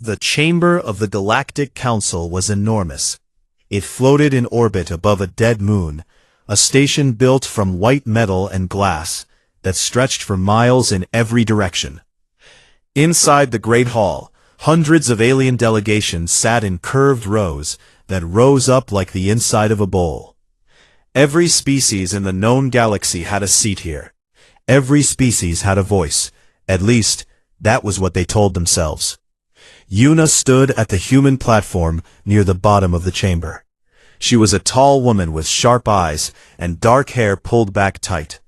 The chamber of the Galactic Council was enormous. It floated in orbit above a dead moon, a station built from white metal and glass that stretched for miles in every direction. Inside the Great Hall, hundreds of alien delegations sat in curved rows that rose up like the inside of a bowl. Every species in the known galaxy had a seat here. Every species had a voice. At least, that was what they told themselves. Yuna stood at the human platform near the bottom of the chamber. She was a tall woman with sharp eyes and dark hair pulled back tight.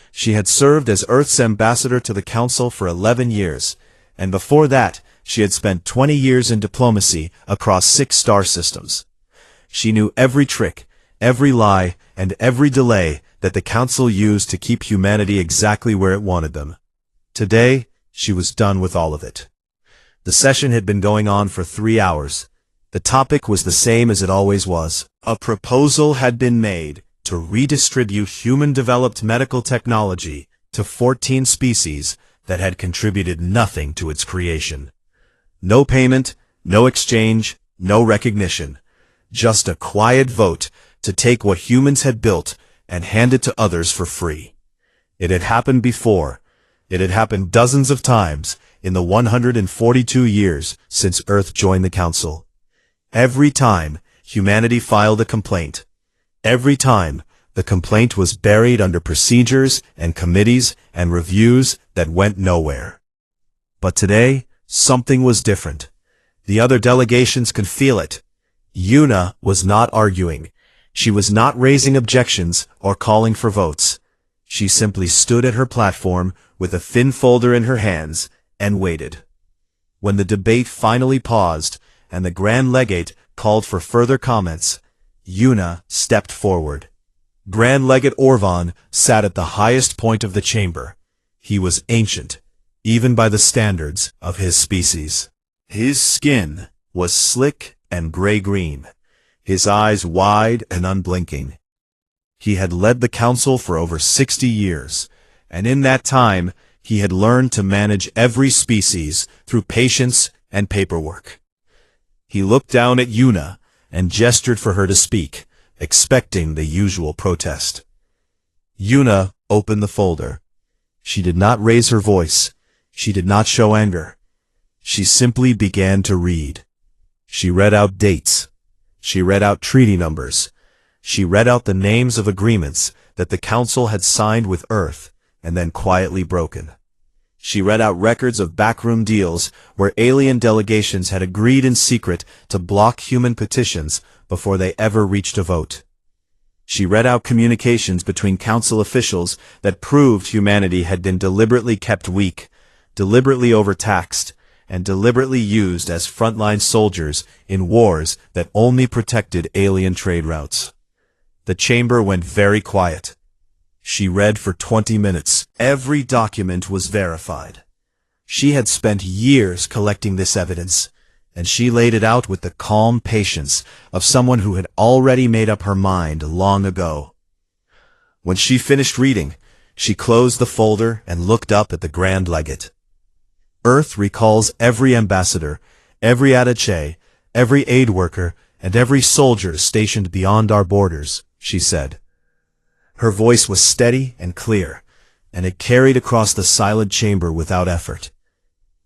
She had served as Earth's ambassador to the Council for 11 years, and before that, she had spent 20 years in diplomacy across 6 star systems. She knew every trick, every lie, and every delay that the Council used to keep humanity exactly where it wanted them. Today, she was done with all of it. The session had been going on for 3 hours. The topic was the same as it always was. A proposal had been made to redistribute human-developed medical technology to 14 species that had contributed nothing to its creation. No payment, no exchange, no recognition. Just a quiet vote to take what humans had built and hand it to others for free. It had happened before. It had happened dozens of times in the 142 years since Earth joined the Council. Every time, humanity filed a complaint. Every time, the complaint was buried under procedures and committees and reviews that went nowhere. But today, something was different. The other delegations could feel it. Yuna was not arguing. She was not raising objections or calling for votes. She simply stood at her platform with a thin folder in her hands and waited. When the debate finally paused and the Grand Legate called for further comments, Yuna stepped forward. Grand Legate Orvan sat at the highest point of the chamber. He was ancient, even by the standards of his species. His skin was slick and gray-green, his eyes wide and unblinking. He had led the Council for over 60 years, and in that time, he had learned to manage every species through patience and paperwork. He looked down at Yuna and gestured for her to speak, expecting the usual protest. Yuna opened the folder. She did not raise her voice. She did not show anger. She simply began to read. She read out dates. She read out treaty numbers. She read out the names of agreements that the Council had signed with Earth and then quietly broken. She read out records of backroom deals where alien delegations had agreed in secret to block human petitions before they ever reached a vote. She read out communications between Council officials that proved humanity had been deliberately kept weak, deliberately overtaxed, and deliberately used as frontline soldiers in wars that only protected alien trade routes. The chamber went very quiet. She read for 20 minutes. Every document was verified. She had spent years collecting this evidence, and she laid it out with the calm patience of someone who had already made up her mind long ago. When she finished reading, she closed the folder and looked up at the Grand Legate. Earth recalls every ambassador, every attaché, every aid worker, and every soldier stationed beyond our borders, she said. Her voice was steady and clear, and it carried across the silent chamber without effort.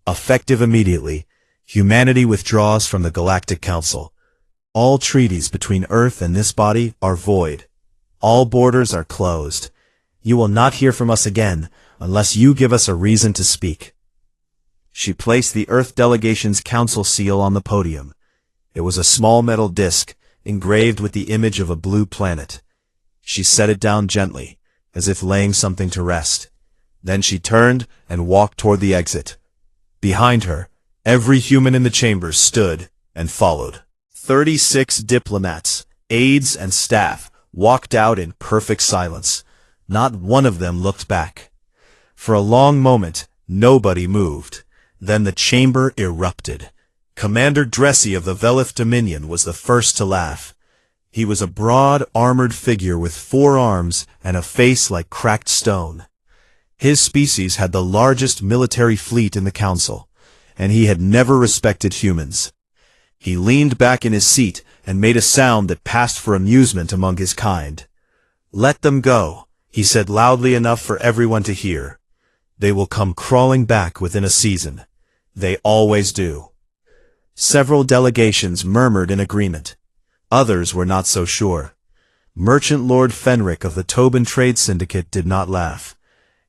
Effective immediately, humanity withdraws from the Galactic Council. All treaties between Earth and this body are void. All borders are closed. You will not hear from us again unless you give us a reason to speak. She placed the Earth delegation's council seal on the podium. It was a small metal disc, engraved with the image of a blue planet. She set it down gently, as if laying something to rest. Then she turned and walked toward the exit. Behind her, every human in the chamber stood and followed. 36 diplomats, aides, and staff walked out in perfect silence. Not one of them looked back. For a long moment, nobody moved. Then the chamber erupted. Commander Dressy of the Velith Dominion was the first to laugh. He was a broad, armored figure with 4 arms and a face like cracked stone. His species had the largest military fleet in the Council, and he had never respected humans. He leaned back in his seat and made a sound that passed for amusement among his kind. "Let them go," he said loudly enough for everyone to hear. "They will come crawling back within a season. They always do." Several delegations murmured in agreement. Others were not so sure. Merchant Lord Fenric of the Tobin Trade Syndicate did not laugh.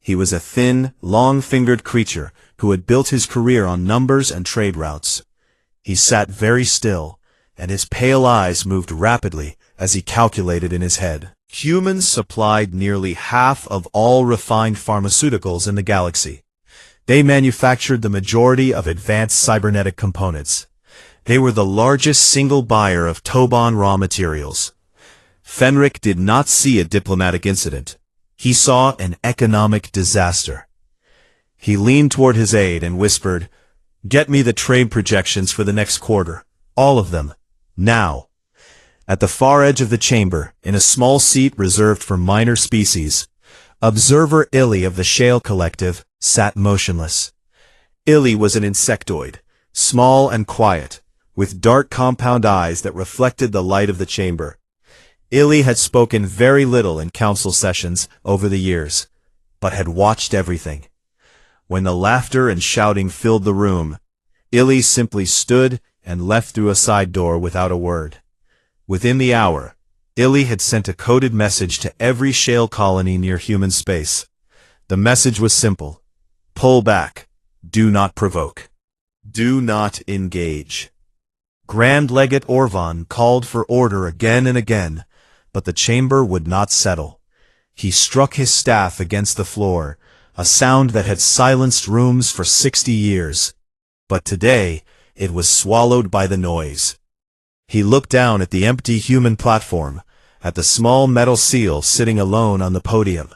He was a thin, long-fingered creature who had built his career on numbers and trade routes. He sat very still, and his pale eyes moved rapidly as he calculated in his head. Humans supplied nearly half of all refined pharmaceuticals in the galaxy. They manufactured the majority of advanced cybernetic components. They were the largest single buyer of Toban raw materials. Fenric did not see a diplomatic incident. He saw an economic disaster. He leaned toward his aide and whispered, "Get me the trade projections for the next quarter. All of them. Now." At the far edge of the chamber, in a small seat reserved for minor species, Observer Illy of the Shale Collective sat motionless. Illy was an insectoid, small and quiet, with dark compound eyes that reflected the light of the chamber. Illy had spoken very little in council sessions over the years, but had watched everything. When the laughter and shouting filled the room, Illy simply stood and left through a side door without a word. Within the hour, Illy had sent a coded message to every shale colony near human space. The message was simple: pull back, do not provoke, do not engage. Grand Legate Orvan called for order again and again, but the chamber would not settle. He struck his staff against the floor, a sound that had silenced rooms for 60 years. But today, it was swallowed by the noise. He looked down at the empty human platform, at the small metal seal sitting alone on the podium,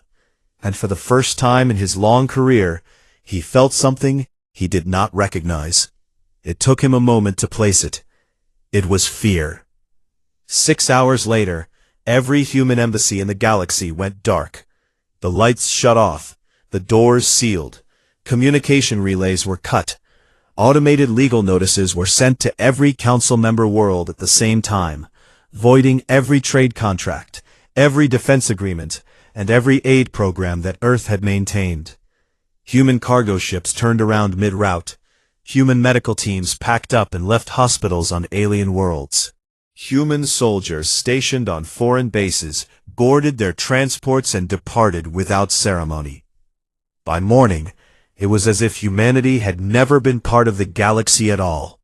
and for the first time in his long career, he felt something he did not recognize. It took him a moment to place it. It was fear. 6 hours later, every human embassy in the galaxy went dark. The lights shut off, the doors sealed, communication relays were cut. Automated legal notices were sent to every council member world at the same time, voiding every trade contract, every defense agreement, and every aid program that Earth had maintained. Human cargo ships turned around mid-route. Human medical teams packed up and left hospitals on alien worlds. Human soldiers stationed on foreign bases boarded their transports and departed without ceremony. By morning, it was as if humanity had never been part of the galaxy at all.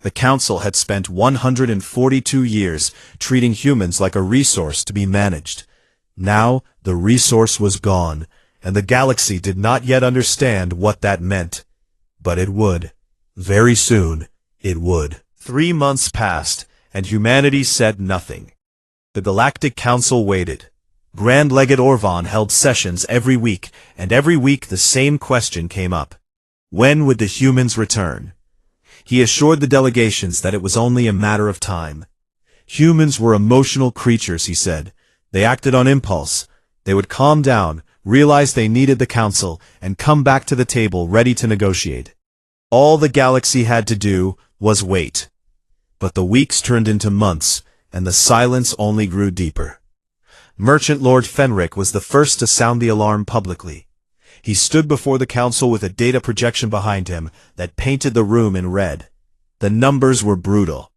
The Council had spent 142 years treating humans like a resource to be managed. Now, the resource was gone, and the galaxy did not yet understand what that meant. But it would. Very soon, it would. 3 months passed, and humanity said nothing. The Galactic Council waited. Grand Legate Orvan held sessions every week, and every week the same question came up. When would the humans return? He assured the delegations that it was only a matter of time. Humans were emotional creatures, he said. They acted on impulse. They would calm down, realize they needed the council, and come back to the table ready to negotiate. All the galaxy had to do was wait. But the weeks turned into months, and the silence only grew deeper. Merchant Lord Fenric was the first to sound the alarm publicly. He stood before the council with a data projection behind him that painted the room in red. The numbers were brutal.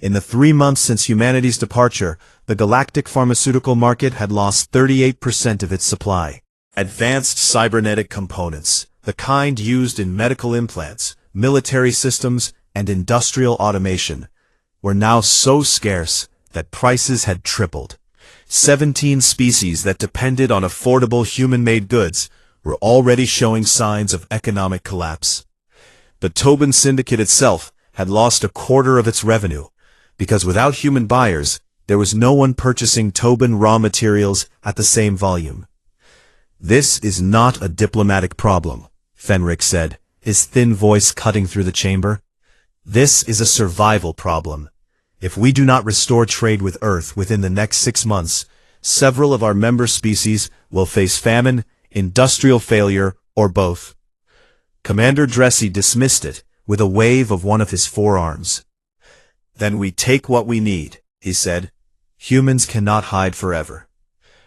In the 3 months since humanity's departure, the galactic pharmaceutical market had lost 38% of its supply. Advanced cybernetic components, the kind used in medical implants, military systems, and industrial automation, were now so scarce that prices had tripled. 17 species that depended on affordable human-made goods were already showing signs of economic collapse. The Tobin Syndicate itself had lost a quarter of its revenue, because without human buyers, there was no one purchasing Tobin raw materials at the same volume. "This is not a diplomatic problem," Fenric said, his thin voice cutting through the chamber. "This is a survival problem. If we do not restore trade with Earth within the next 6 months, several of our member species will face famine, industrial failure, or both." Commander Dressy dismissed it, with a wave of one of his forearms. "Then we take what we need," he said. "Humans cannot hide forever."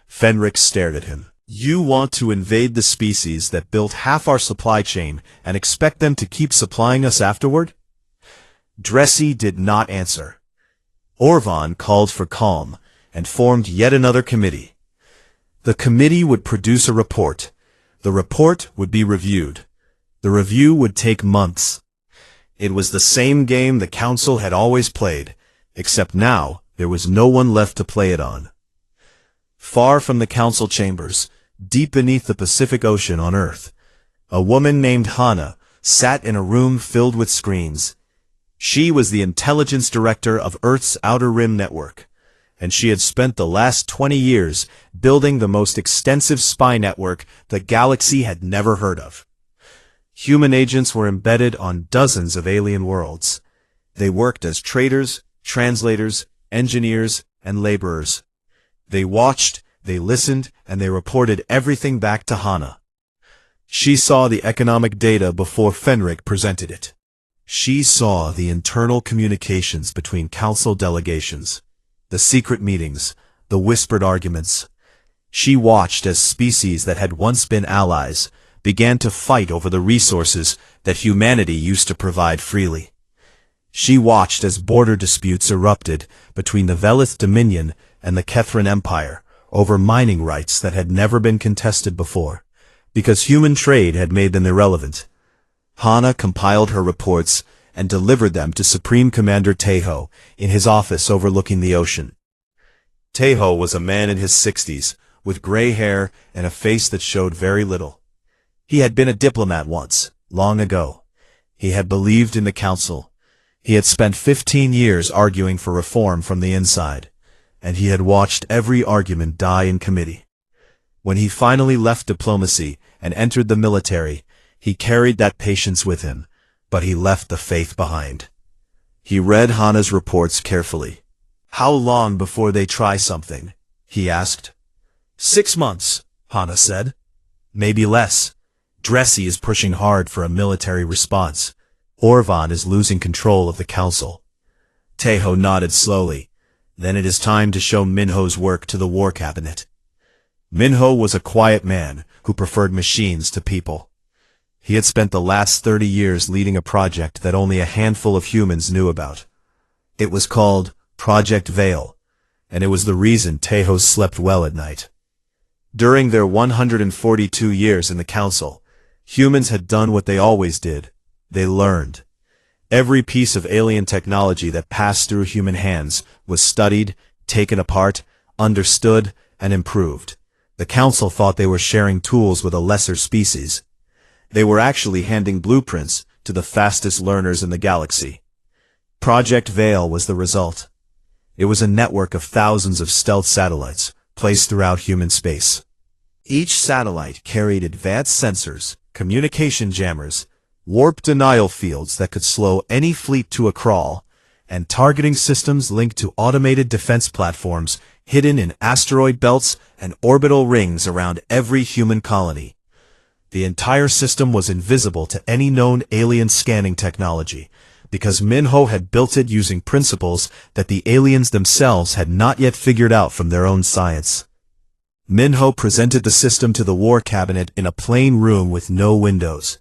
Fenric stared at him. "You want to invade the species that built half our supply chain and expect them to keep supplying us afterward?" Dressy did not answer. Orvan called for calm and formed yet another committee. The committee would produce a report. The report would be reviewed. The review would take months. It was the same game the council had always played, except now there was no one left to play it on. Far from the council chambers, deep beneath the Pacific Ocean on Earth, a woman named Hana sat in a room filled with screens. She was the intelligence director of Earth's Outer Rim network, and she had spent the last 20 years building the most extensive spy network the galaxy had never heard of. Human agents were embedded on dozens of alien worlds. They worked as traders, translators, engineers, and laborers. They watched, they listened, and they reported everything back to Hana. She saw the economic data before Fenric presented it. She saw the internal communications between council delegations, the secret meetings, the whispered arguments. She watched as species that had once been allies began to fight over the resources that humanity used to provide freely. She watched as border disputes erupted between the Velith Dominion and the Kethran Empire over mining rights that had never been contested before, because human trade had made them irrelevant. Hana compiled her reports and delivered them to Supreme Commander Tejo in his office overlooking the ocean. Tejo was a man in his 60s, with gray hair and a face that showed very little. He had been a diplomat once, long ago. He had believed in the council. He had spent 15 years arguing for reform from the inside, and he had watched every argument die in committee. When he finally left diplomacy and entered the military, he carried that patience with him, but he left the faith behind. He read Hana's reports carefully. "How long before they try something?" he asked. 6 months, Hana said. "Maybe less. Dressy is pushing hard for a military response. Orvan is losing control of the council." Tejo nodded slowly. "Then it is time to show Minho's work to the War Cabinet." Minho was a quiet man who preferred machines to people. He had spent the last 30 years leading a project that only a handful of humans knew about. It was called Project Veil, and it was the reason Tejo slept well at night. During their 142 years in the council, humans had done what they always did. They learned. Every piece of alien technology that passed through human hands was studied, taken apart, understood, and improved. The council thought they were sharing tools with a lesser species. They were actually handing blueprints to the fastest learners in the galaxy. Project Veil was the result. It was a network of thousands of stealth satellites placed throughout human space. Each satellite carried advanced sensors, communication jammers, warp denial fields that could slow any fleet to a crawl, and targeting systems linked to automated defense platforms hidden in asteroid belts and orbital rings around every human colony. The entire system was invisible to any known alien scanning technology, because Minho had built it using principles that the aliens themselves had not yet figured out from their own science. Minho presented the system to the War Cabinet in a plain room with no windows.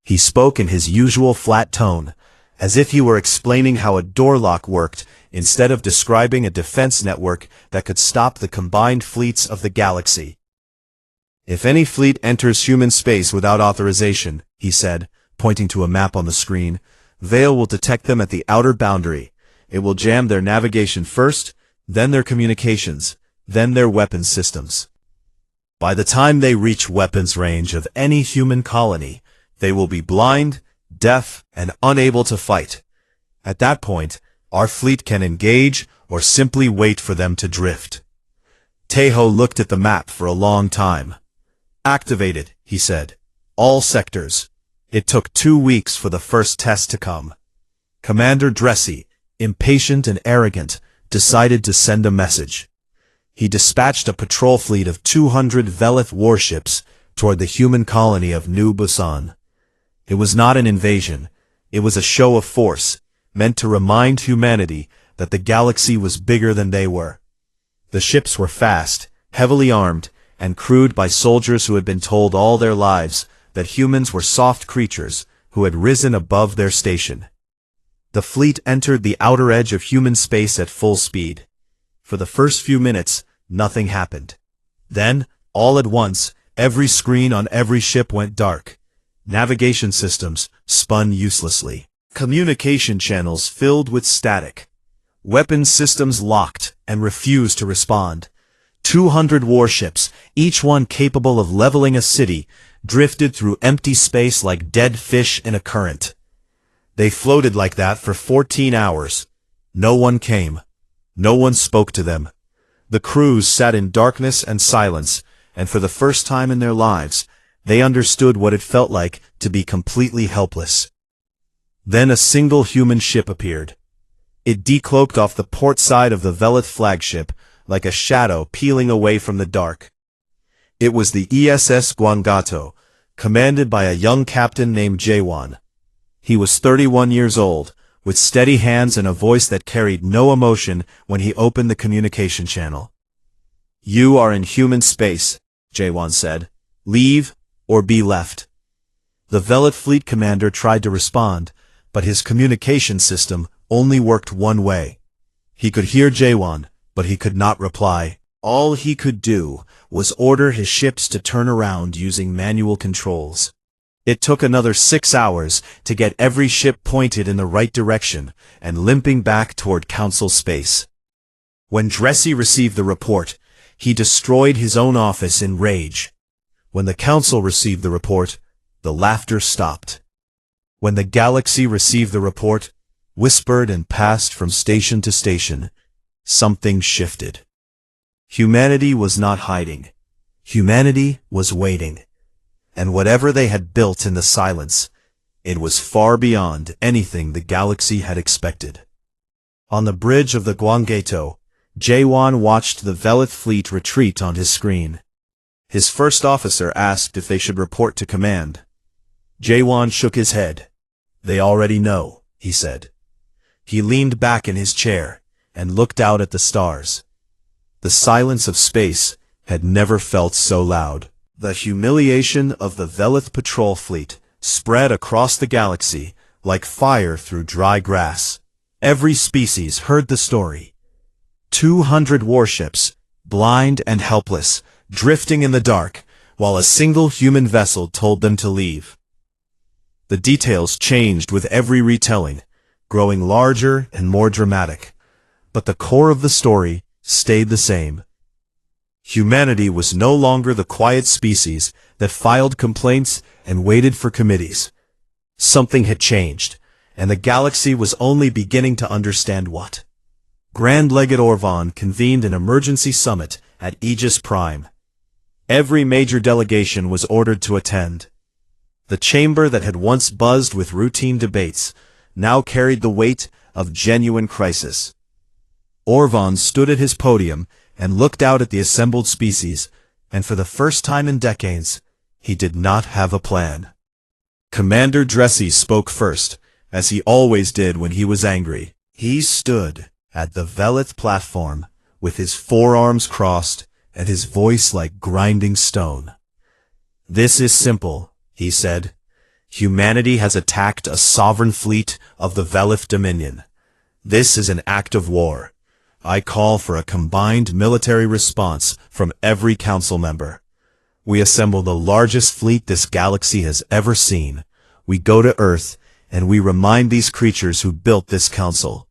He spoke in his usual flat tone, as if he were explaining how a door lock worked instead of describing a defense network that could stop the combined fleets of the galaxy. "If any fleet enters human space without authorization," he said, pointing to a map on the screen, "Veil will detect them at the outer boundary. It will jam their navigation first, then their communications, then their weapons systems. By the time they reach weapons range of any human colony, they will be blind, deaf, and unable to fight. At that point, our fleet can engage or simply wait for them to drift." Tejo looked at the map for a long time. "Activated," he said. "All sectors." It took 2 weeks for the first test to come. Commander Dressy, impatient and arrogant, decided to send a message. He dispatched a patrol fleet of 200 Velith warships toward the human colony of New Busan. It was not an invasion. It was a show of force, meant to remind humanity that the galaxy was bigger than they were. The ships were fast, heavily armed, and crewed by soldiers who had been told all their lives that humans were soft creatures who had risen above their station. The fleet entered the outer edge of human space at full speed. For the first few minutes, nothing happened. Then, all at once, every screen on every ship went dark. Navigation systems spun uselessly. Communication channels filled with static. Weapons systems locked and refused to respond. 200 warships, each one capable of leveling a city, drifted through empty space like dead fish in a current. They floated like that for 14 hours. No one came. No one spoke to them. The crews sat in darkness and silence, and for the first time in their lives, they understood what it felt like to be completely helpless. Then a single human ship appeared. It decloaked off the port side of the Velith flagship, like a shadow peeling away from the dark. It was the ESS Guangato, commanded by a young captain named Jaewon. He was 31 years old, with steady hands and a voice that carried no emotion when he opened the communication channel. "You are in human space," Jaewon said. "Leave, or be left." The Velith fleet commander tried to respond, but his communication system only worked one way. He could hear Jaewon, but he could not reply. All he could do was order his ships to turn around using manual controls. It took another 6 hours to get every ship pointed in the right direction and limping back toward Council space. When Dressy received the report, he destroyed his own office in rage. When the Council received the report, the laughter stopped. When the galaxy received the report, whispered and passed from station to station, something shifted. Humanity was not hiding. Humanity was waiting. And whatever they had built in the silence, it was far beyond anything the galaxy had expected. On the bridge of the Guangato, Jaewon watched the Velith fleet retreat on his screen. His first officer asked if they should report to command. Jaewon shook his head. "They already know," he said. He leaned back in his chair and looked out at the stars. The silence of space had never felt so loud. The humiliation of the Velith patrol fleet spread across the galaxy like fire through dry grass. Every species heard the story. 200 warships, blind and helpless, drifting in the dark, while a single human vessel told them to leave. The details changed with every retelling, growing larger and more dramatic. But the core of the story stayed the same. Humanity was no longer the quiet species that filed complaints and waited for committees. Something had changed, and the galaxy was only beginning to understand what. Grand Legate Orvan convened an emergency summit at Aegis Prime. Every major delegation was ordered to attend. The chamber that had once buzzed with routine debates now carried the weight of genuine crisis. Orvan stood at his podium and looked out at the assembled species, and for the first time in decades, he did not have a plan. Commander Dressy spoke first, as he always did when he was angry. He stood at the Velith platform, with his forearms crossed and his voice like grinding stone. "This is simple," he said. "Humanity has attacked a sovereign fleet of the Velith Dominion. This is an act of war. I call for a combined military response from every council member. We assemble the largest fleet this galaxy has ever seen. We go to Earth, and we remind these creatures who built this council."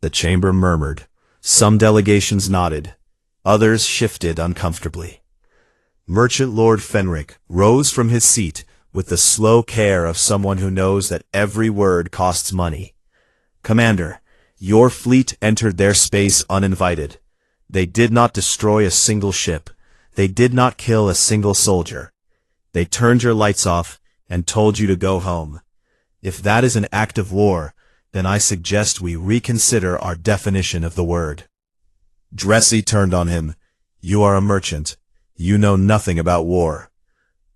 The chamber murmured. Some delegations nodded. Others shifted uncomfortably. Merchant Lord Fenric rose from his seat with the slow care of someone who knows that every word costs money. "Commander, your fleet entered their space uninvited. They did not destroy a single ship. They did not kill a single soldier. They turned your lights off and told you to go home. If that is an act of war, then I suggest we reconsider our definition of the word." Dressy turned on him. "You are a merchant. You know nothing about war."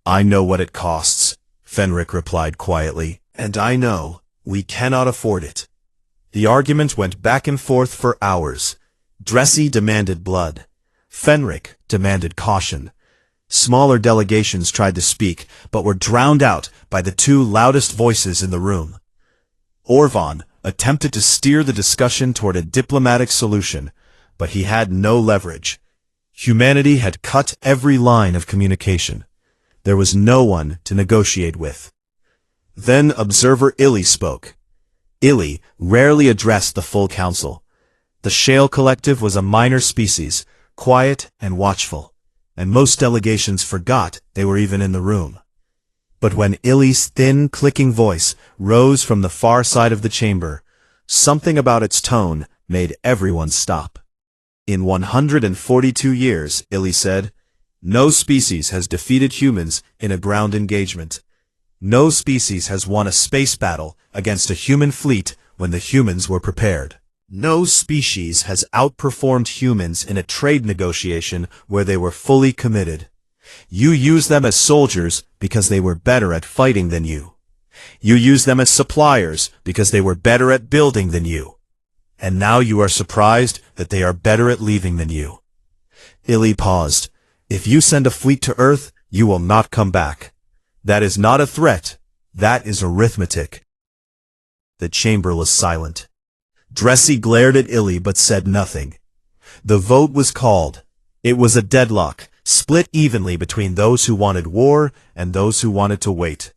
"I know what it costs," Fenric replied quietly. And I know we cannot afford it. The argument went back and forth for hours. Dressy demanded blood. Fenric demanded caution. Smaller delegations tried to speak, but were drowned out by the two loudest voices in the room. Orvan attempted to steer the discussion toward a diplomatic solution, but he had no leverage. Humanity had cut every line of communication. There was no one to negotiate with. Then Observer Illy spoke. Illy rarely addressed the full council. The Shale Collective was a minor species, quiet and watchful, and most delegations forgot they were even in the room. But when Illy's thin, clicking voice rose from the far side of the chamber, something about its tone made everyone stop. In 142 years, Illy said, no species has defeated humans in a ground engagement. No species has won a space battle against a human fleet when the humans were prepared. No species has outperformed humans in a trade negotiation where they were fully committed. You use them as soldiers because they were better at fighting than you. You use them as suppliers because they were better at building than you. And now you are surprised that they are better at leaving than you. Illy paused. If you send a fleet to Earth, you will not come back. That is not a threat. That is arithmetic. The chamber was silent. Dressy glared at Illy but said nothing. The vote was called. It was a deadlock, split evenly between those who wanted war and those who wanted to wait.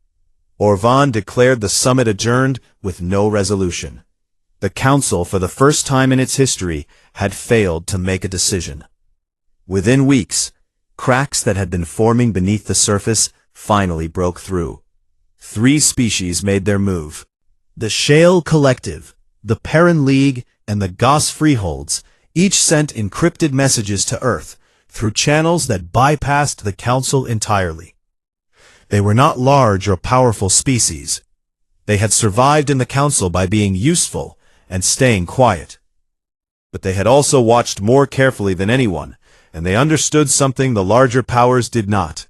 Orvan declared the summit adjourned with no resolution. The council, for the first time in its history, had failed to make a decision. Within weeks, cracks that had been forming beneath the surface finally broke through. 3 species made their move. The Shale Collective, the Perrin League, and the Goss Freeholds each sent encrypted messages to Earth through channels that bypassed the Council entirely. They were not large or powerful species. They had survived in the Council by being useful and staying quiet. But they had also watched more carefully than anyone, and they understood something the larger powers did not.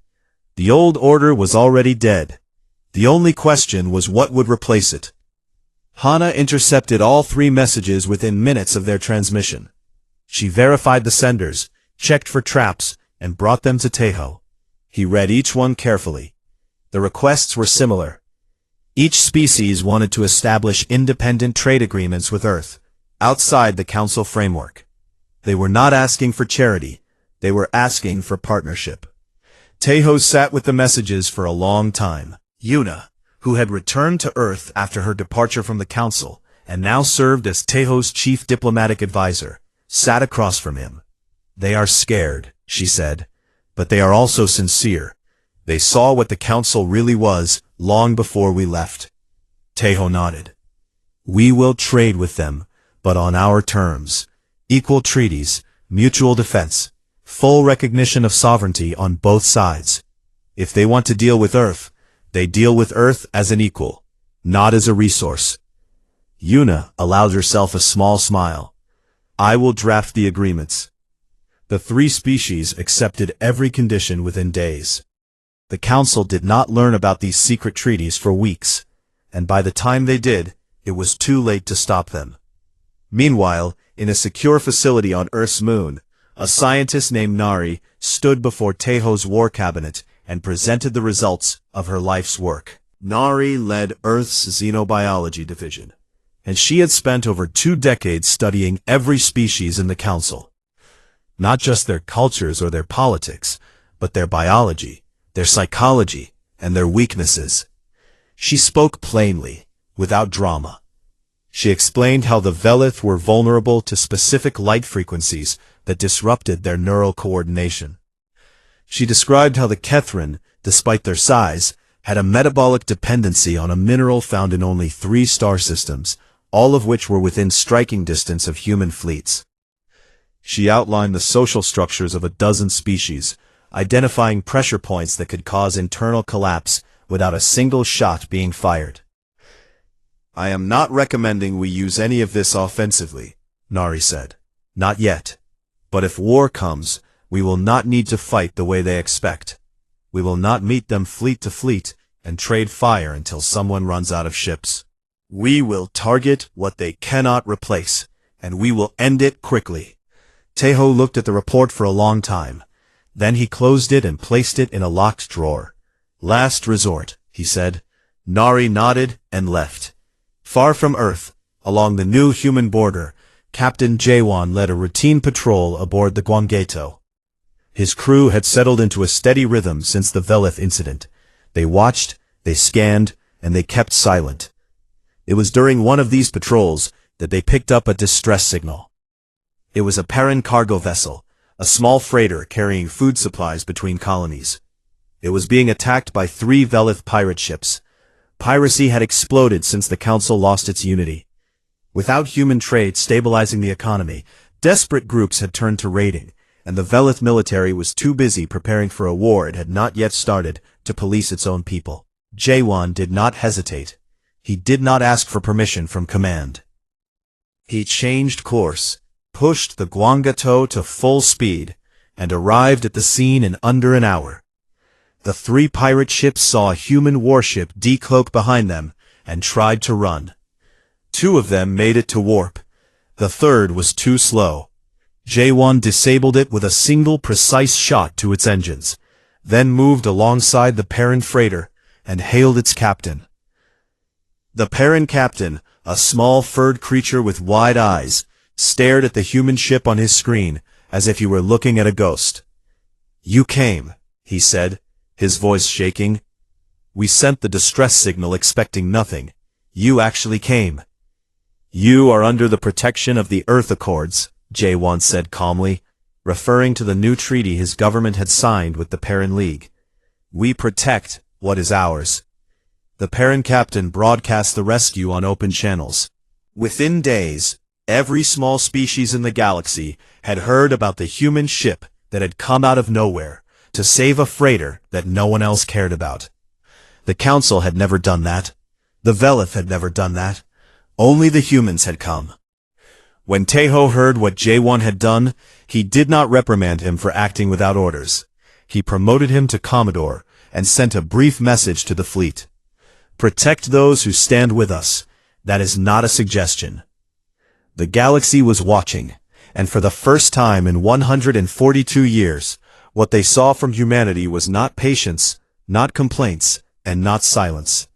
The old order was already dead. The only question was what would replace it. Hana intercepted all 3 messages within minutes of their transmission. She verified the senders, checked for traps, and brought them to Tejo. He read each one carefully. The requests were similar. Each species wanted to establish independent trade agreements with Earth, outside the Council framework. They were not asking for charity. They were asking for partnership. Tejo sat with the messages for a long time. Yuna, who had returned to Earth after her departure from the Council, and now served as Tejo's chief diplomatic advisor, sat across from him. They are scared, she said, but they are also sincere. They saw what the Council really was long before we left. Tejo nodded. We will trade with them, but on our terms. Equal treaties, mutual defense, full recognition of sovereignty on both sides. If they want to deal with Earth, they deal with Earth as an equal, not as a resource. Yuna allowed herself a small smile. I will draft the agreements. The 3 species accepted every condition within days. The Council did not learn about these secret treaties for weeks, and by the time they did, it was too late to stop them. Meanwhile, in a secure facility on Earth's moon, a scientist named Nari stood before Tejo's war cabinet and presented the results of her life's work. Nari led Earth's xenobiology division, and she had spent over 2 decades studying every species in the Council. Not just their cultures or their politics, but their biology, their psychology, and their weaknesses. She spoke plainly, without drama. She explained how the Velith were vulnerable to specific light frequencies that disrupted their neural coordination. She described how the Kethrin, despite their size, had a metabolic dependency on a mineral found in only 3 star systems, all of which were within striking distance of human fleets. She outlined the social structures of a dozen species, identifying pressure points that could cause internal collapse without a single shot being fired. I am not recommending we use any of this offensively, Nari said. Not yet. But if war comes, we will not need to fight the way they expect. We will not meet them fleet to fleet, and trade fire until someone runs out of ships. We will target what they cannot replace, and we will end it quickly. Teho looked at the report for a long time. Then he closed it and placed it in a locked drawer. Last resort, he said. Nari nodded and left. Far from Earth, along the new human border, Captain Jaewon led a routine patrol aboard the Gwanggaeto. His crew had settled into a steady rhythm since the Velith incident. They watched, they scanned, and they kept silent. It was during one of these patrols that they picked up a distress signal. It was a Perrin cargo vessel, a small freighter carrying food supplies between colonies. It was being attacked by 3 Velith pirate ships. Piracy had exploded since the Council lost its unity. Without human trade stabilizing the economy, desperate groups had turned to raiding, and the Velith military was too busy preparing for a war it had not yet started to police its own people. Jaewon did not hesitate. He did not ask for permission from command. He changed course, pushed the Gwanggaeto to full speed, and arrived at the scene in under an hour. The 3 pirate ships saw a human warship decloak behind them and tried to run. 2 of them made it to warp. The 3rd was too slow. Jaewon disabled it with a single precise shot to its engines, then moved alongside the Perrin freighter and hailed its captain. The Perrin captain, a small furred creature with wide eyes, stared at the human ship on his screen as if he were looking at a ghost. "You came," he said, his voice shaking. "We sent the distress signal expecting nothing. You actually came." "You are under the protection of the Earth Accords," Jaewon said calmly, referring to the new treaty his government had signed with the Perrin League. "We protect what is ours." The Perrin captain broadcast the rescue on open channels. Within days, every small species in the galaxy had heard about the human ship that had come out of nowhere to save a freighter that no one else cared about. The Council had never done that. The Velith had never done that. Only the humans had come. When Teho heard what Jaewon had done, he did not reprimand him for acting without orders. He promoted him to Commodore and sent a brief message to the fleet. "Protect those who stand with us. That is not a suggestion." The galaxy was watching, and for the first time in 142 years, what they saw from humanity was not patience, not complaints, and not silence.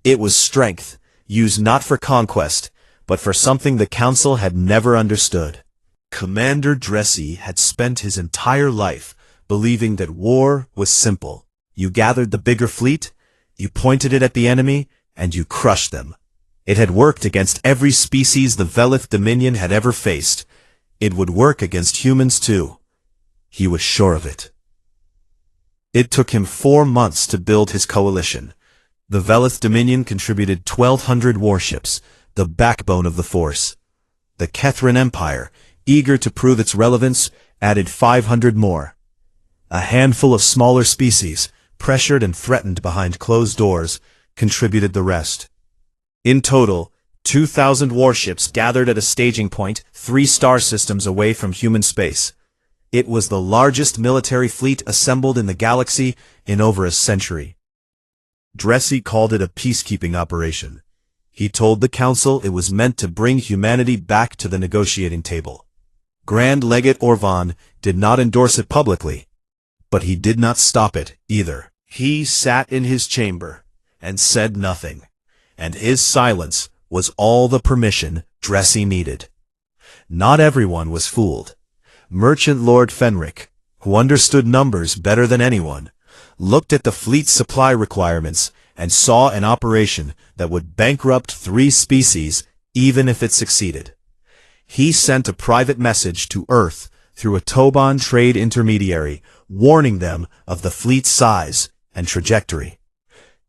It was strength, used not for conquest, but for something the Council had never understood. Commander Dressy had spent his entire life believing that war was simple. You gathered the bigger fleet, you pointed it at the enemy, and you crushed them. It had worked against every species the Velith Dominion had ever faced. It would work against humans too. He was sure of it. It took him 4 months to build his coalition. The Velith Dominion contributed 1,200 warships, the backbone of the force. The Kethran Empire, eager to prove its relevance, added 500 more. A handful of smaller species, pressured and threatened behind closed doors, contributed the rest. In total, 2,000 warships gathered at a staging point 3 star systems away from human space. It was the largest military fleet assembled in the galaxy in over a century. Dressy called it a peacekeeping operation. He told the Council it was meant to bring humanity back to the negotiating table. Grand Legate Orvan did not endorse it publicly, but he did not stop it either. He sat in his chamber and said nothing, and his silence was all the permission Dressy needed. Not everyone was fooled. Merchant Lord Fenric, who understood numbers better than anyone, looked at the fleet's supply requirements and saw an operation that would bankrupt 3 species even if it succeeded. He sent a private message to Earth through a Toban trade intermediary, warning them of the fleet's size and trajectory.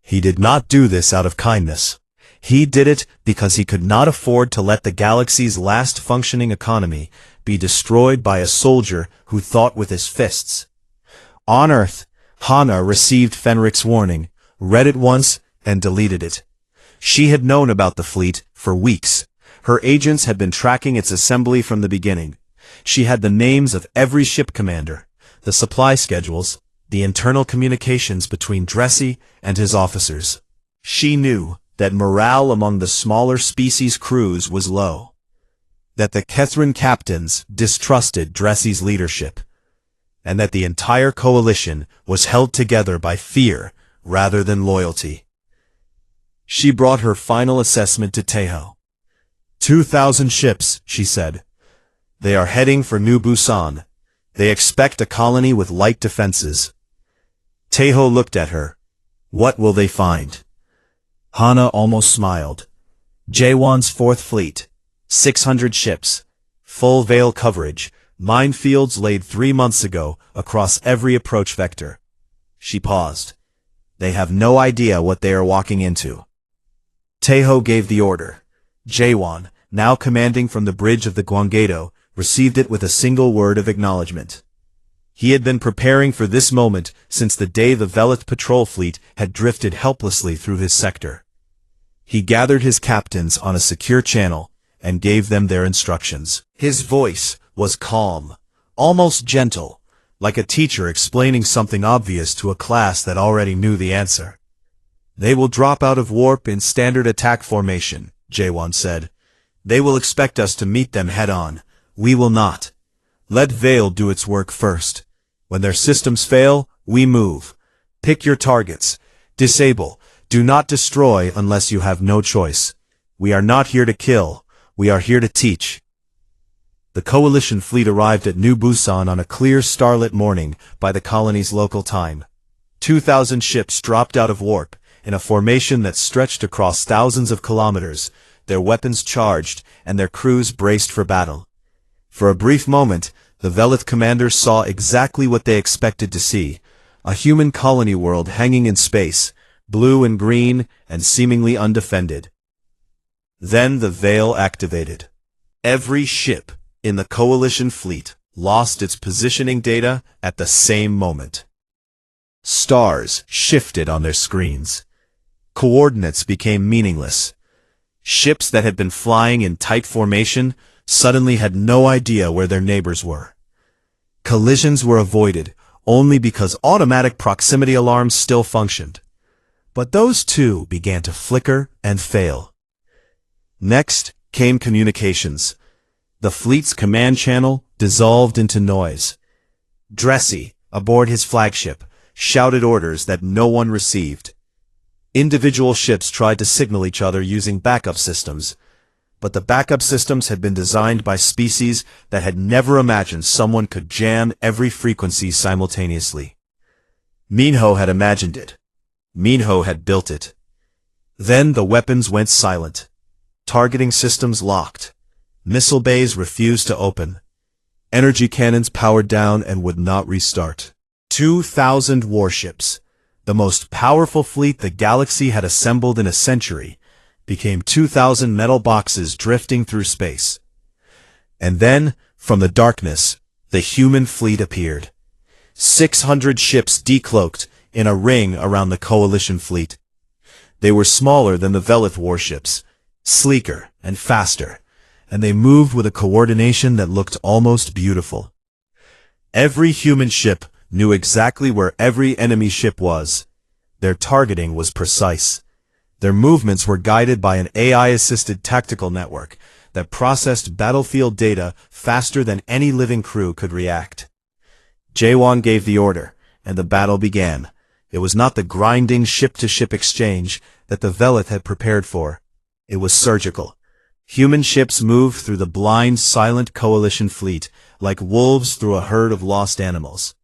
He did not do this out of kindness. He did it because he could not afford to let the galaxy's last functioning economy be destroyed by a soldier who thought with his fists. On Earth, Hana received Fenric's warning, read it once, and deleted it. She had known about the fleet for weeks. Her agents had been tracking its assembly from the beginning. She had the names of every ship commander, the supply schedules, the internal communications between Dressy and his officers. She knew that morale among the smaller species crews was low, that the Kethrin captains distrusted Dressy's leadership, and that the entire coalition was held together by fear rather than loyalty. She brought her final assessment to Tejo. 2,000 ships, she said. They are heading for New Busan. They expect a colony with light defenses. Tejo looked at her. What will they find? Hana almost smiled. Jaewon's 4th Fleet. 600 ships. Full veil coverage. Minefields laid 3 months ago across every approach vector. She paused. They have no idea what they are walking into. Tejo gave the order. Jaewon, now commanding from the bridge of the Gwanggaedo, received it with a single word of acknowledgement. He had been preparing for this moment since the day the Velith patrol fleet had drifted helplessly through his sector. He gathered his captains on a secure channel and gave them their instructions. His voice was calm, almost gentle, like a teacher explaining something obvious to a class that already knew the answer. They will drop out of warp in standard attack formation, Jaewon said. They will expect us to meet them head-on. We will not. Let Veil do its work first. When their systems fail, we move. Pick your targets. Disable. Do not destroy unless you have no choice. We are not here to kill. We are here to teach. The coalition fleet arrived at New Busan on a clear starlit morning by the colony's local time. 2,000 ships dropped out of warp, in a formation that stretched across thousands of kilometers, their weapons charged and their crews braced for battle. For a brief moment, the Velith commanders saw exactly what they expected to see, a human colony world hanging in space, blue and green and seemingly undefended. Then the veil activated. Every ship in the coalition fleet lost its positioning data at the same moment. Stars shifted on their screens. Coordinates became meaningless. Ships that had been flying in tight formation suddenly had no idea where their neighbors were. Collisions were avoided only because automatic proximity alarms still functioned. But those too began to flicker and fail. Next came communications. The fleet's command channel dissolved into noise. Dressy, aboard his flagship, shouted orders that no one received. Individual ships tried to signal each other using backup systems, but the backup systems had been designed by species that had never imagined someone could jam every frequency simultaneously. Minho had imagined it. Minho had built it. Then the weapons went silent. Targeting systems locked. Missile bays refused to open. Energy cannons powered down and would not restart. 2,000 warships, the most powerful fleet the galaxy had assembled in a century, became 2,000 metal boxes drifting through space. And then, from the darkness, the human fleet appeared. 600 ships decloaked in a ring around the coalition fleet. They were smaller than the Velith warships, sleeker and faster, and they moved with a coordination that looked almost beautiful. Every human ship knew exactly where every enemy ship was. Their targeting was precise. Their movements were guided by an AI-assisted tactical network that processed battlefield data faster than any living crew could react. Jaewon gave the order, and the battle began. It was not the grinding ship-to-ship exchange that the Velith had prepared for. It was surgical. Human ships moved through the blind, silent coalition fleet like wolves through a herd of lost animals.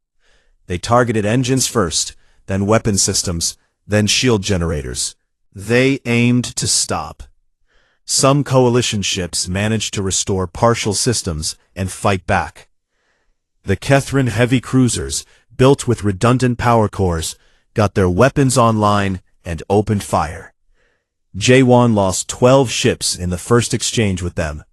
They targeted engines first, then weapon systems, then shield generators. They aimed to stop. Some coalition ships managed to restore partial systems and fight back. The Kethrin heavy cruisers, built with redundant power cores, got their weapons online and opened fire. Jaewon lost 12 ships in the first exchange with them.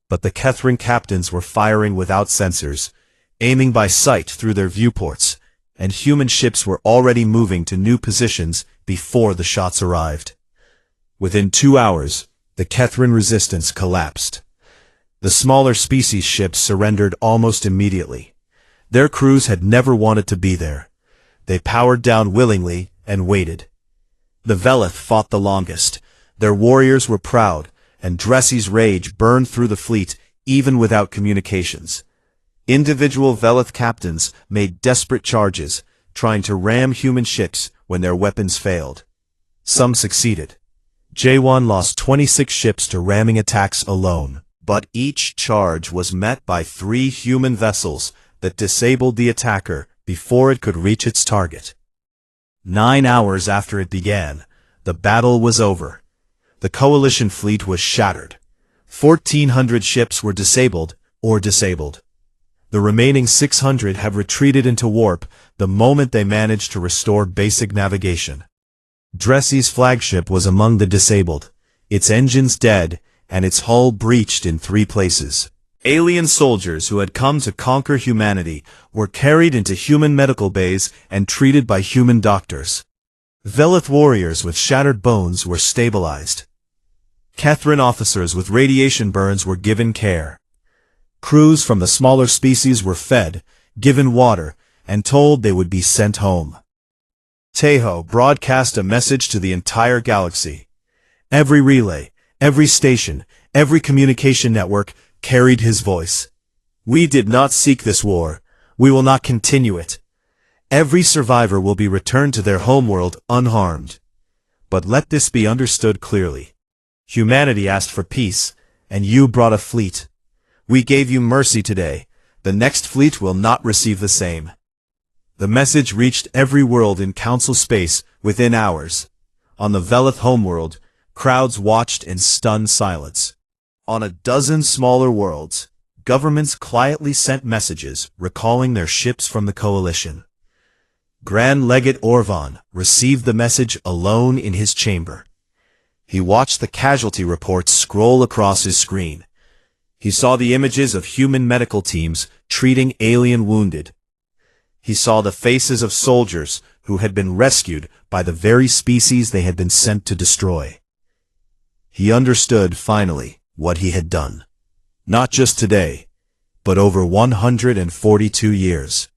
But the Kethrin captains were firing without sensors, aiming by sight through their viewports, and human ships were already moving to new positions before the shots arrived. Within 2 hours, the Kethrin resistance collapsed. The smaller species ships surrendered almost immediately. Their crews had never wanted to be there. They powered down willingly and waited. The Velith fought the longest. Their warriors were proud, and Dressy's rage burned through the fleet even without communications. Individual Velith captains made desperate charges, trying to ram human ships when their weapons failed. Some succeeded. J1 lost 26 ships to ramming attacks alone, but each charge was met by 3 human vessels that disabled the attacker before it could reach its target. 9 hours after it began, the battle was over. The coalition fleet was shattered. 1,400 ships were disabled. The remaining 600 have retreated into warp the moment they managed to restore basic navigation. Dressy's flagship was among the disabled, its engines dead, and its hull breached in 3 places. Alien soldiers who had come to conquer humanity were carried into human medical bays and treated by human doctors. Velith warriors with shattered bones were stabilized. Kethrin officers with radiation burns were given care. Crews from the smaller species were fed, given water, and told they would be sent home. Tejo broadcast a message to the entire galaxy. Every relay, every station, every communication network carried his voice. We did not seek this war. We will not continue it. Every survivor will be returned to their homeworld unharmed. But let this be understood clearly. Humanity asked for peace, and you brought a fleet. We gave you mercy today. The next fleet will not receive the same. The message reached every world in Council space within hours. On the Velith homeworld, crowds watched in stunned silence. On a dozen smaller worlds, governments quietly sent messages recalling their ships from the coalition. Grand Legate Orvan received the message alone in his chamber. He watched the casualty reports scroll across his screen. He saw the images of human medical teams treating alien wounded. He saw the faces of soldiers who had been rescued by the very species they had been sent to destroy. He understood, finally, what he had done. Not just today, but over 142 years.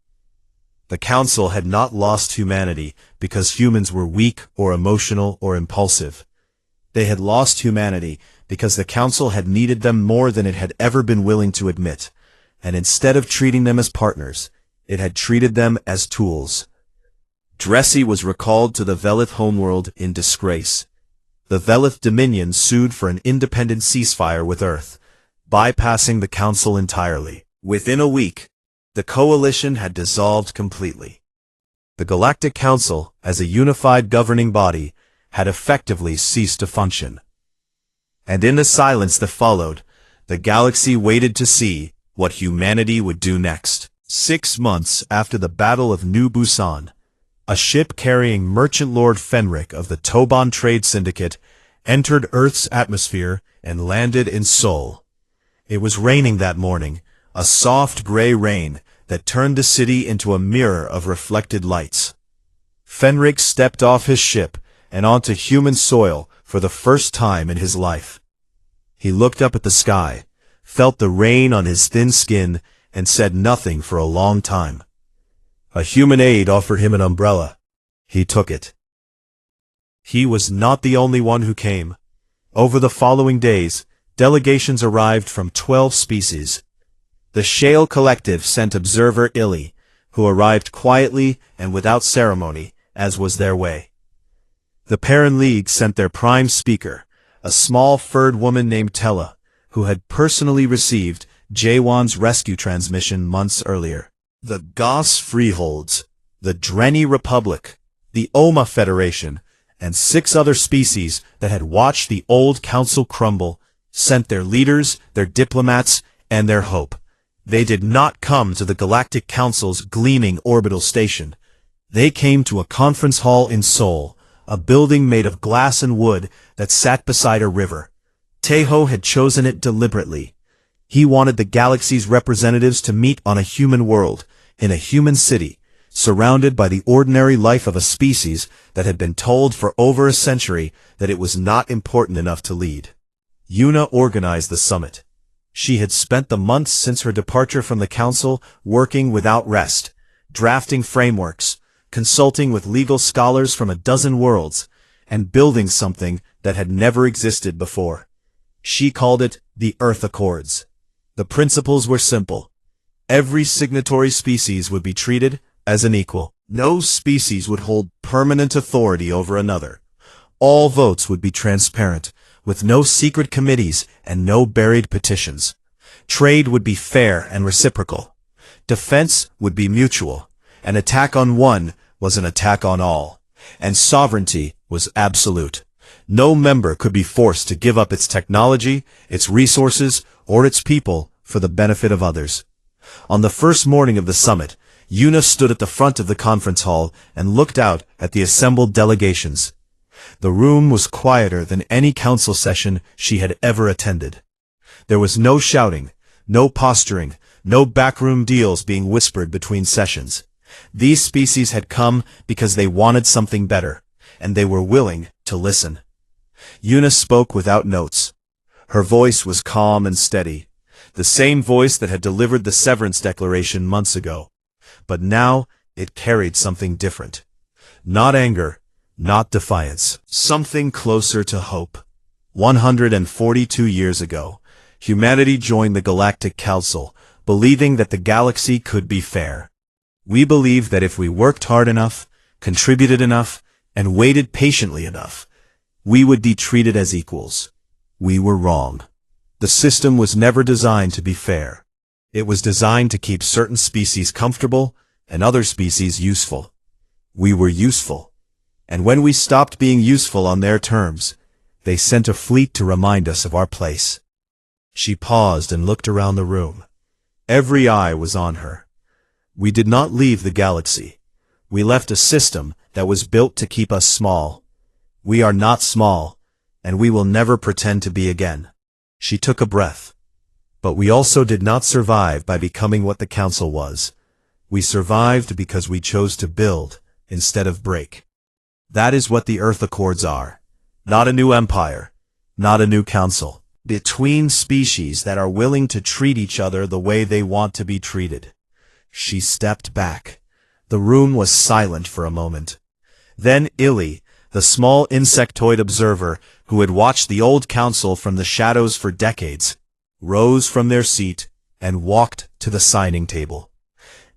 The Council had not lost humanity because humans were weak or emotional or impulsive. They had lost humanity because the Council had needed them more than it had ever been willing to admit, and instead of treating them as partners, it had treated them as tools. Dressy was recalled to the Velith homeworld in disgrace. The Velith Dominion sued for an independent ceasefire with Earth, bypassing the Council entirely. Within a week, the coalition had dissolved completely. The Galactic Council, as a unified governing body, had effectively ceased to function. And in the silence that followed, the galaxy waited to see what humanity would do next. 6 months after the Battle of New Busan, a ship carrying Merchant Lord Fenric of the Toban Trade Syndicate entered Earth's atmosphere and landed in Seoul. It was raining that morning, a soft gray rain that turned the city into a mirror of reflected lights. Fenric stepped off his ship and onto human soil for the first time in his life. He looked up at the sky, felt the rain on his thin skin, and said nothing for a long time. A human aide offered him an umbrella. He took it. He was not the only one who came. Over the following days, delegations arrived from 12 species. The Shale Collective sent observer Illy, who arrived quietly and without ceremony, as was their way. The Perrin League sent their prime speaker, a small furred woman named Tella, who had personally received Jaewon's rescue transmission months earlier. The Goss Freeholds, the Drenny Republic, the Oma Federation, and 6 other species that had watched the old council crumble, sent their leaders, their diplomats, and their hope. They did not come to the Galactic Council's gleaming orbital station. They came to a conference hall in Seoul, a building made of glass and wood that sat beside a river. Tejo had chosen it deliberately. He wanted the galaxy's representatives to meet on a human world, in a human city, surrounded by the ordinary life of a species that had been told for over a century that it was not important enough to lead. Yuna organized the summit. She had spent the months since her departure from the council working without rest, drafting frameworks, consulting with legal scholars from a dozen worlds, and building something that had never existed before. She called it the Earth Accords. The principles were simple. Every signatory species would be treated as an equal. No species would hold permanent authority over another. All votes would be transparent, with no secret committees and no buried petitions. Trade would be fair and reciprocal. Defense would be mutual. An attack on one was an attack on all. And sovereignty was absolute. No member could be forced to give up its technology, its resources, or its people for the benefit of others. On the first morning of the summit, Una stood at the front of the conference hall and looked out at the assembled delegations. The room was quieter than any council session she had ever attended. There was no shouting, no posturing, no backroom deals being whispered between sessions. These species had come because they wanted something better, and they were willing to listen. Una spoke without notes. Her voice was calm and steady, the same voice that had delivered the severance declaration months ago. But now it carried something different. Not anger, not defiance, something closer to hope. 142 years ago, humanity joined the Galactic Council, believing that the galaxy could be fair. We believed that if we worked hard enough, contributed enough, and waited patiently enough, we would be treated as equals. We were wrong. The system was never designed to be fair. It was designed to keep certain species comfortable and other species useful. We were useful. And when we stopped being useful on their terms, they sent a fleet to remind us of our place. She paused and looked around the room. Every eye was on her. We did not leave the galaxy. We left a system that was built to keep us small. We are not small, and we will never pretend to be again. She took a breath. But we also did not survive by becoming what the council was. We survived because we chose to build instead of break. That is what the Earth Accords are. Not a new empire, not a new council. Between species that are willing to treat each other the way they want to be treated. She stepped back. The room was silent for a moment. Then Illy, the small insectoid observer who had watched the old council from the shadows for decades, rose from their seat and walked to the signing table.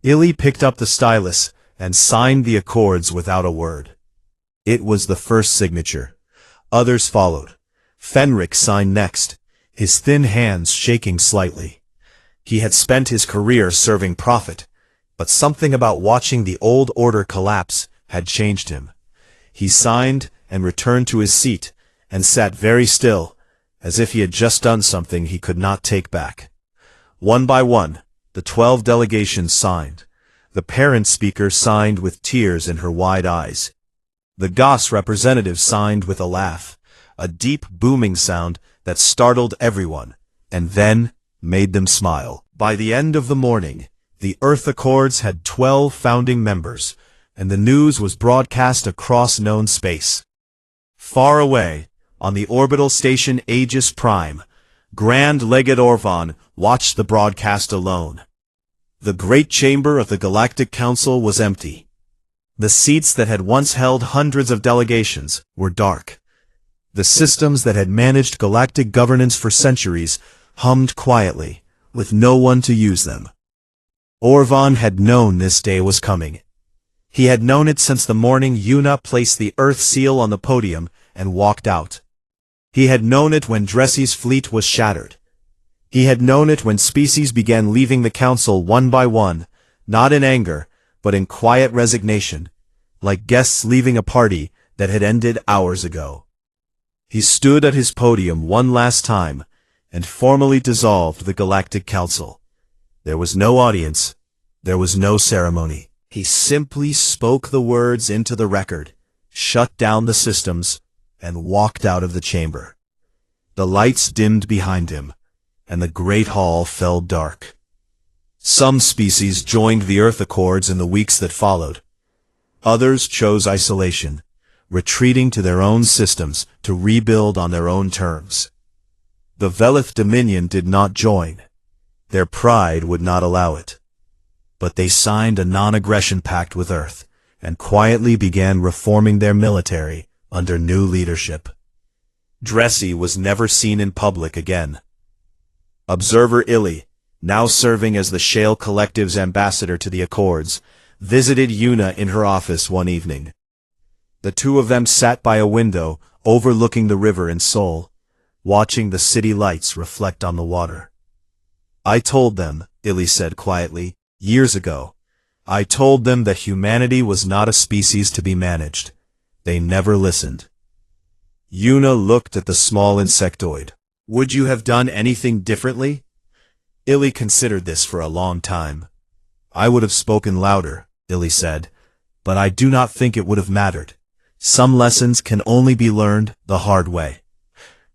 Illy picked up the stylus and signed the accords without a word. It was the first signature. Others followed. Fenric signed next, his thin hands shaking slightly. He had spent his career serving profit, but something about watching the old order collapse had changed him. He signed and returned to his seat and sat very still, as if he had just done something he could not take back. One by one, the 12 delegations signed. The parent speaker signed with tears in her wide eyes. The GOS representative signed with a laugh, a deep booming sound that startled everyone, and then made them smile. By the end of the morning, the Earth Accords had 12 founding members, and the news was broadcast across known space. Far away, on the orbital station Aegis Prime, Grand Legate Orvan watched the broadcast alone. The great chamber of the Galactic Council was empty. The seats that had once held hundreds of delegations were dark. The systems that had managed galactic governance for centuries hummed quietly, with no one to use them. Orvan had known this day was coming. He had known it since the morning Una placed the Earth seal on the podium and walked out. He had known it when Dressy's fleet was shattered. He had known it when species began leaving the council one by one, not in anger, but in quiet resignation, like guests leaving a party that had ended hours ago. He stood at his podium one last time and formally dissolved the Galactic Council. There was no audience. There was no ceremony. He simply spoke the words into the record, shut down the systems, and walked out of the chamber. The lights dimmed behind him, and the great hall fell dark. Some species joined the Earth Accords in the weeks that followed. Others chose isolation, retreating to their own systems to rebuild on their own terms. The Velith Dominion did not join. Their pride would not allow it. But they signed a non-aggression pact with Earth, and quietly began reforming their military under new leadership. Dressy was never seen in public again. Observer Illy, now serving as the Shale Collective's ambassador to the Accords, visited Yuna in her office one evening. The two of them sat by a window overlooking the river in Seoul, watching the city lights reflect on the water. "I told them," Illy said quietly, "years ago. I told them that humanity was not a species to be managed. They never listened." Yuna looked at the small insectoid. "Would you have done anything differently?" Illy considered this for a long time. "I would have spoken louder," Illy said, "but I do not think it would have mattered. Some lessons can only be learned the hard way."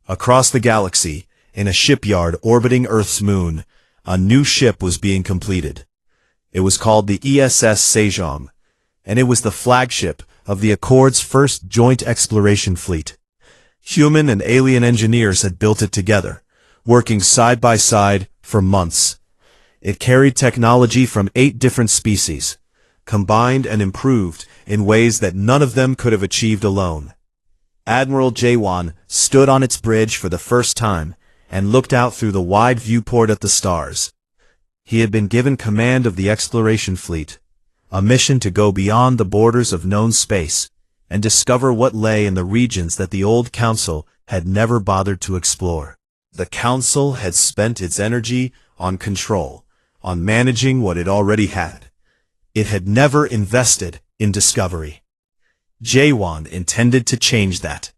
Across the galaxy, in a shipyard orbiting Earth's moon, a new ship was being completed. It was called the ESS Sejong, and it was the flagship of the Accord's first joint exploration fleet. Human and alien engineers had built it together, working side by side for months. It carried technology from 8 different species, combined and improved in ways that none of them could have achieved alone. Admiral Jaewon stood on its bridge for the first time and looked out through the wide viewport at the stars. He had been given command of the exploration fleet, a mission to go beyond the borders of known space and discover what lay in the regions that the old council had never bothered to explore. The council had spent its energy on control, on managing what it already had. It had never invested in discovery. Jaewon intended to change that.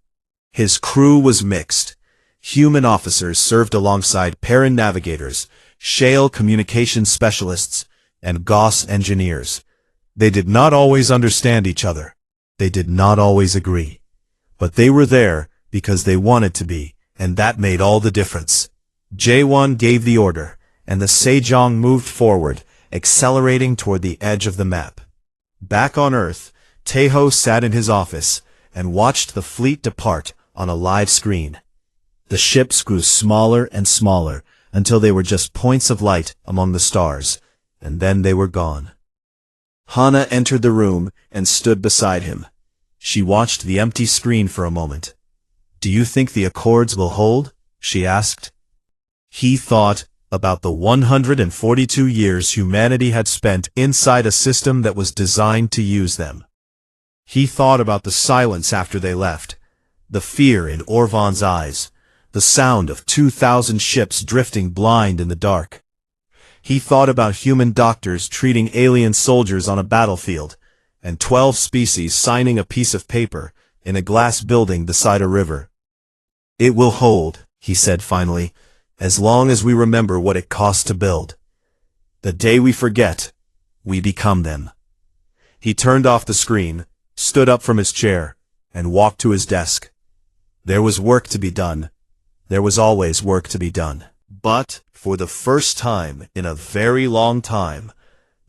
His crew was mixed. Human officers served alongside Perrin navigators, Shale communication specialists, and Gauss engineers. They did not always understand each other. They did not always agree. But they were there because they wanted to be, and that made all the difference. Jaewon gave the order, and the Sejong moved forward, accelerating toward the edge of the map. Back on Earth, Taeho sat in his office and watched the fleet depart on a live screen. The ships grew smaller and smaller until they were just points of light among the stars, and then they were gone. Hana entered the room and stood beside him. She watched the empty screen for a moment. "Do you think the Accords will hold?" she asked. He thought about the 142 years humanity had spent inside a system that was designed to use them. He thought about the silence after they left, the fear in Orvan's eyes, the sound of 2,000 ships drifting blind in the dark. He thought about human doctors treating alien soldiers on a battlefield, and 12 species signing a piece of paper in a glass building beside a river. "It will hold," he said finally, "as long as we remember what it cost to build. The day we forget, we become them." He turned off the screen, stood up from his chair, and walked to his desk. There was work to be done. There was always work to be done. But, for the first time in a very long time,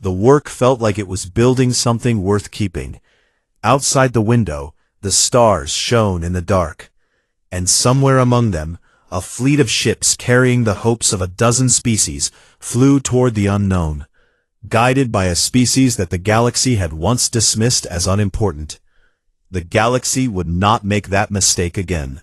the work felt like it was building something worth keeping. Outside the window, the stars shone in the dark, and somewhere among them, a fleet of ships carrying the hopes of a dozen species flew toward the unknown, guided by a species that the galaxy had once dismissed as unimportant. The galaxy would not make that mistake again.